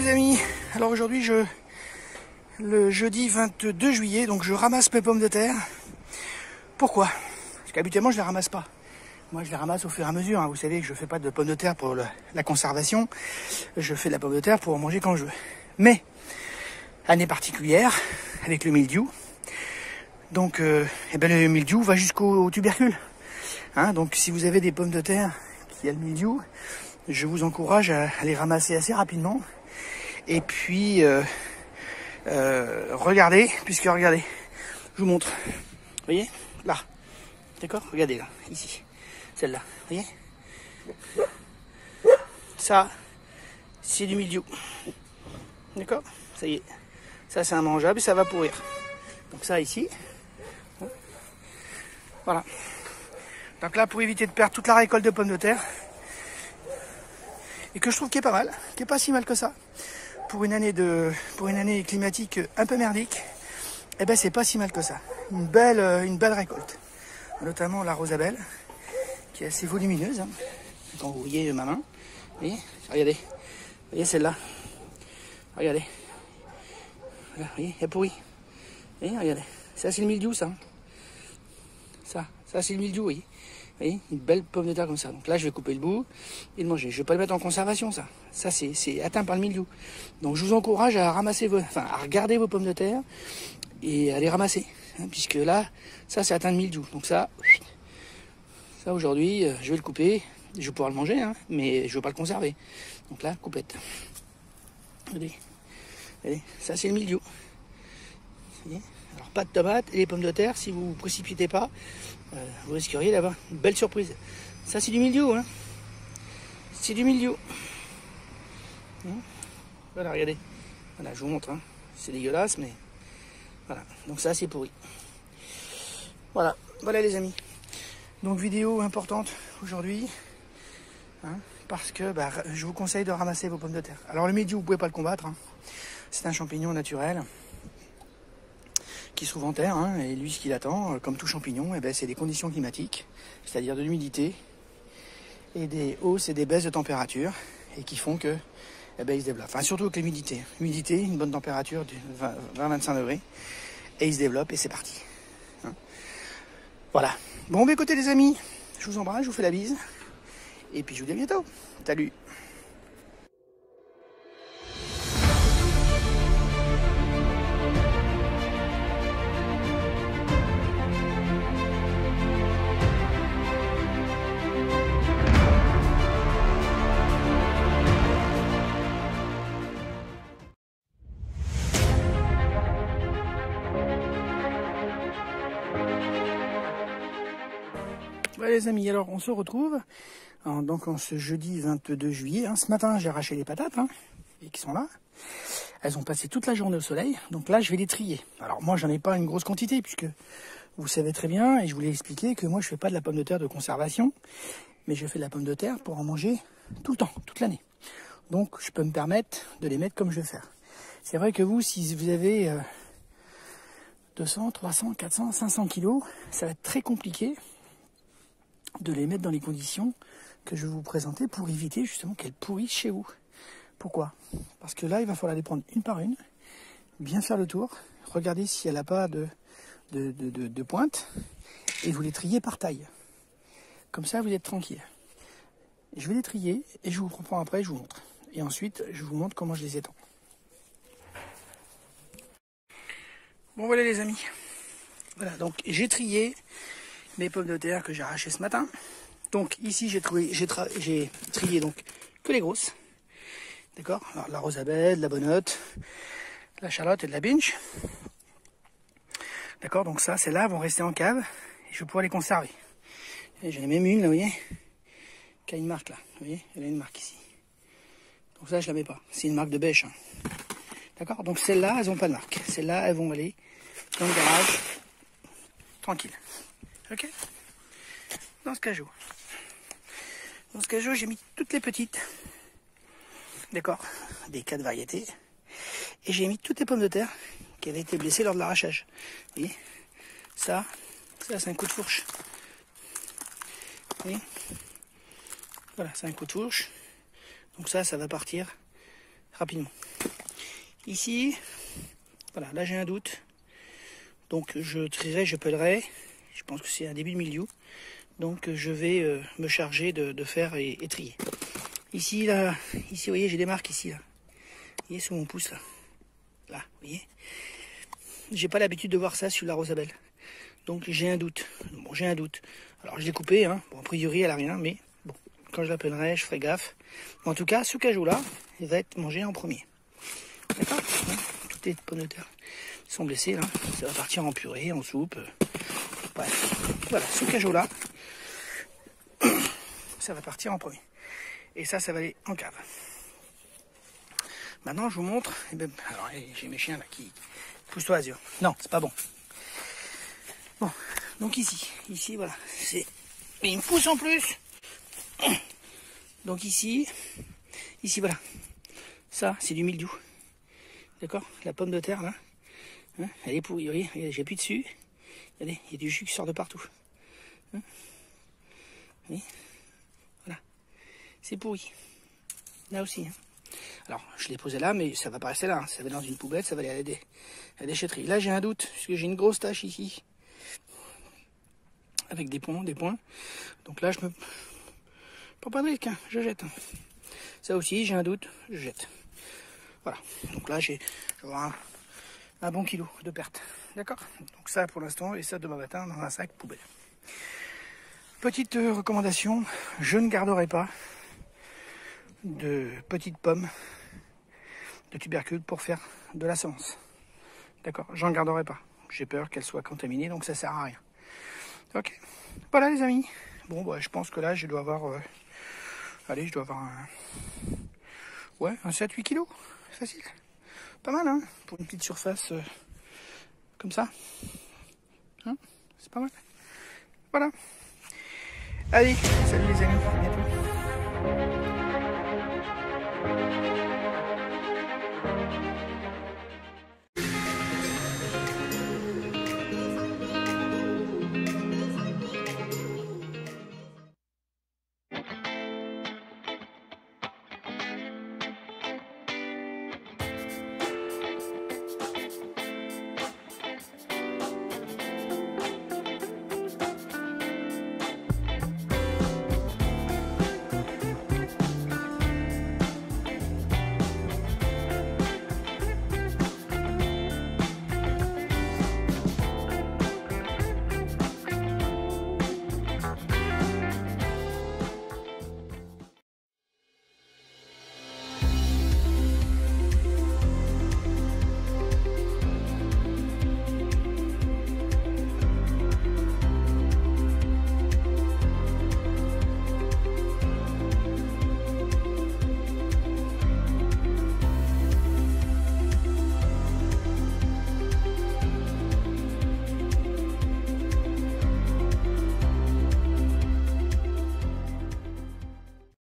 les amis, alors aujourd'hui le jeudi 22 juillet, donc je ramasse mes pommes de terre. Pourquoi? Parce qu'habituellement je les ramasse pas. Moi je les ramasse au fur et à mesure, hein. Vous savez que je fais pas de pommes de terre pour la conservation, je fais de la pomme de terre pour en manger quand je veux. Mais, année particulière, avec le mildiou, donc le mildiou va jusqu'au tubercule. Hein, donc si vous avez des pommes de terre qui a le mildiou, je vous encourage à les ramasser assez rapidement. Et puis, regardez, regardez, je vous montre. Vous voyez, là, d'accord? Regardez là, ici, celle-là, vous voyez? Ça, c'est du mildiou. D'accord? Ça y est, ça c'est immangeable et ça va pourrir. Donc ça ici, voilà. Donc là, pour éviter de perdre toute la récolte de pommes de terre, et que je trouve qui est pas mal, qui est pas si mal que ça, pour une année climatique un peu merdique, eh ben c'est pas si mal que ça. Une belle récolte, notamment la rosabelle, qui est assez volumineuse. Hein. Quand vous voyez ma main, vous voyez, regardez, vous voyez celle-là, regardez, voilà, vous voyez, elle est pourrie. Vous voyez, regardez, ça c'est le mildiou, ça. Ça c'est le mildiou, vous voyez. Vous voyez, une belle pomme de terre comme ça. Donc là, je vais couper le bout et le manger. Je vais pas le mettre en conservation, ça. Ça, c'est atteint par le mildiou. Donc, je vous encourage à ramasser à regarder vos pommes de terre et à les ramasser. Hein, puisque là, ça, c'est atteint de mildiou. Donc ça aujourd'hui, je vais le couper. Je vais pouvoir le manger, hein, mais je veux pas le conserver. Donc là, coupette. Regardez. Regardez, ça, c'est le mildiou. Vous voyez ? Alors, pas de tomates et les pommes de terre, si vous ne vous précipitez pas, vous risqueriez d'avoir une belle surprise. Ça, c'est du mildiou, hein. C'est du mildiou. Voilà, regardez. Voilà, je vous montre, hein. C'est dégueulasse, mais voilà. Donc ça, c'est pourri. Voilà, voilà les amis. Donc vidéo importante aujourd'hui, hein, parce que je vous conseille de ramasser vos pommes de terre. Alors le mildiou, vous pouvez pas le combattre, hein. C'est un champignon naturel qui se trouve en terre, hein, et lui ce qu'il attend, comme tout champignon, c'est des conditions climatiques, c'est-à-dire de l'humidité et des hausses et des baisses de température, et qui font que il se développe. Enfin surtout avec l'humidité. Humidité, une bonne température de 20-25 degrés, et il se développe et c'est parti. Hein. Voilà. Bon, écoutez les amis, je vous embrasse, je vous fais la bise, et puis je vous dis à bientôt. Salut. Voilà les amis, alors on se retrouve en ce jeudi 22 juillet. Hein. Ce matin j'ai arraché les patates, hein, et qui sont là. Elles ont passé toute la journée au soleil, donc là je vais les trier. Alors moi j'en ai pas une grosse quantité, puisque vous savez très bien, et je voulais expliquer que moi je fais pas de la pomme de terre de conservation, mais je fais de la pomme de terre pour en manger tout le temps, toute l'année. Donc je peux me permettre de les mettre comme je vais faire. C'est vrai que vous, si vous avez 200, 300, 400, 500 kilos, ça va être très compliqué de les mettre dans les conditions que je vais vous présenter pour éviter justement qu'elles pourrissent chez vous. Pourquoi? Parce que là, il va falloir les prendre une par une, bien faire le tour, regarder si elle n'a pas de pointe, et vous les trier par taille. Comme ça, vous êtes tranquille. Je vais les trier et je vous reprends après, je vous montre. Et ensuite, je vous montre comment je les étends. Bon, voilà les amis. Voilà, donc j'ai trié mes pommes de terre que j'ai arrachées ce matin. Donc ici j'ai trié donc que les grosses. D'accord? Alors la rosabelle, la bonnotte, la charlotte et de la binge. D'accord? Donc ça, celles-là vont rester en cave et je vais pouvoir les conserver. J'en ai même une là, vous voyez, qui a une marque là. Vous voyez, elle a une marque ici. Donc ça, je la mets pas. C'est une marque de bêche. Hein. D'accord? Donc celles-là, elles n'ont pas de marque. Celles-là, elles vont aller dans le garage tranquille. Ok? Dans ce cajot. Dans ce cajot, j'ai mis toutes les petites. D'accord? Des 4 variétés. Et j'ai mis toutes les pommes de terre qui avaient été blessées lors de l'arrachage. Vous voyez? Ça c'est un coup de fourche. Vous voyez? Voilà, c'est un coup de fourche. Donc ça va partir rapidement. Ici, voilà, là j'ai un doute. Donc je trierai, je pellerai. Je pense que c'est un début de milieu. Donc je vais me charger de faire et trier. Ici, là, ici, vous voyez, j'ai des marques ici, là. Vous voyez, sous mon pouce, là. Là, vous voyez. J'ai pas l'habitude de voir ça sur la Rosabelle. Donc j'ai un doute. Bon, j'ai un doute. Alors je l'ai coupé, hein. Bon, a priori, elle a rien, mais bon, quand je la pellerai, je ferai gaffe. En tout cas, ce cajou-là, il va être mangé en premier. D'accord, hein. Toutes les pommes de terre sont blessées, là. Ça va partir en purée, en soupe. Bref. Voilà, ce cajou-là, ça va partir en premier. Et ça va aller en cave. Maintenant, je vous montre. Eh ben, alors, j'ai mes chiens là qui... Pousse-toi, Azur. Non, c'est pas bon. Bon, donc ici, voilà. C'est... Mais il me pousse en plus. Donc ici, voilà. Ça, c'est du mildiou. D'accord? La pomme de terre, là. Hein, elle est pourrie, vous voyez, j'appuie dessus. Regardez, il y a du jus qui sort de partout. Hein, oui. Voilà. C'est pourri. Là aussi. Hein. Alors, je l'ai posé là, mais ça va pas rester là. Hein. Ça va dans une poubelle, ça va aller à la déchetterie. Là, j'ai un doute, parce que j'ai une grosse tache ici. Avec des points. Donc là, je me... Prends pas de risque, hein, je jette. Ça aussi, j'ai un doute, je jette. Voilà. Donc là, je vais avoir un bon kilo de perte. D'accord? Donc ça, pour l'instant, et ça, demain matin, dans un sac poubelle. Petite recommandation, je ne garderai pas de petites pommes de tubercules pour faire de la semence. D'accord, j'en garderai pas. J'ai peur qu'elles soient contaminées, donc ça sert à rien. Ok, voilà les amis. Bon, bah, je pense que là, je dois avoir... allez, je dois avoir un... Ouais, un 7-8 kilos. Facile. Pas mal, hein, pour une petite surface comme ça. Hein, c'est pas mal. Voilà. Allez, salut les amis, à bientôt.